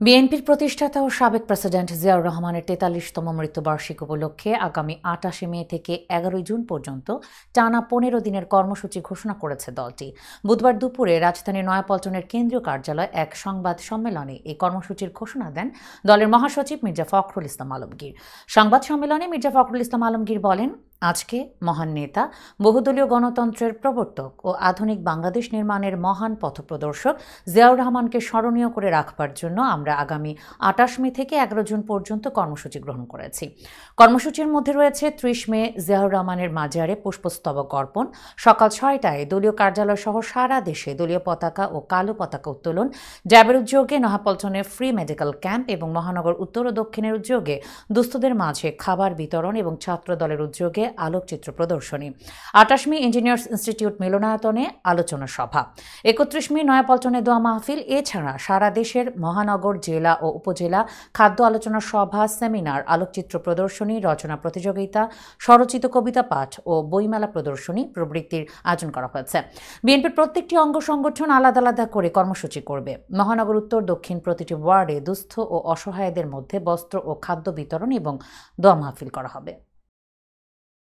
বিএনপির প্রতিষ্ঠাতা ও সাবেক প্রেসিডেন্ট জিয়াউর রহমানের ৪৩তম মৃত্যুবার্ষিকী উপলক্ষে আগামী ২৮ মে থেকে ১১ জুন পর্যন্ত টানা ১৫ দিনের কর্মসূচি ঘোষণা করেছে দলটি। বুধবার দুপুরে রাজধানীর নয়াপল্টনের কেন্দ্রীয় কার্যালয়ে এক সংবাদ সম্মেলনে এই কর্মসূচির ঘোষণা দেন দলের মহাসচিব মির্জা ফখরুল ইসলাম আলমগীর। সংবাদ সম্মেলনে মির্জা ফখরুল ইসলাম আলমগীর বলেন, আজকে মহান নেতা, বহুদলীয় গণতন্ত্রের প্রবর্তক ও আধুনিক বাংলাদেশ নির্মাণের মহান পথপ্রদর্শক জিয়াউর রহমানকে স্মরণীয় করে রাখবার জন্য আমরা আগামী ২৮ মে থেকে ১১ জুন পর্যন্ত কর্মসূচি গ্রহণ করেছি। কর্মসূচির মধ্যে রয়েছে ৩০ মে জিয়াউর রহমানের মাজারে পুষ্পস্তবক অর্পণ, সকাল ৬টায় দলীয় কার্যালয় সহ সারা দেশে দলীয় পতাকা ও কালো পতাকা উত্তোলন, র্যাবের উদ্যোগে নয়াপল্টনে ফ্রি মেডিকেল ক্যাম্প এবং মহানগর উত্তর ও দক্ষিণের উদ্যোগে দুস্থদের মাঝে খাবার বিতরণ এবং ছাত্র দলের উদ্যোগে আলোকচিত্র প্রদর্শনী, ২৮ মে ইঞ্জিনিয়ার্স ইনস্টিটিউট মিলনায়তনে আলোচনা সভা, ৩১ মে নয়াপল্টনে দোয়া মাহফিল, এছাড়া সারা দেশের মহানগর, জেলা ও উপজেলা খাদ্য আলোচনা সভা, সেমিনার, আলোকচিত্র প্রদর্শনী, রচনা প্রতিযোগিতা, স্বরচিত কবিতা পাঠ ও বইমেলা প্রদর্শনী প্রভৃতির আয়োজন করা হয়েছে। বিএনপির প্রত্যেকটি অঙ্গ সংগঠন আলাদা আলাদা করে কর্মসূচি করবে। মহানগর উত্তর দক্ষিণ প্রতিটি ওয়ার্ডে দুস্থ ও অসহায়দের মধ্যে বস্ত্র ও খাদ্য বিতরণ এবং দোয়া মাহফিল করা হবে।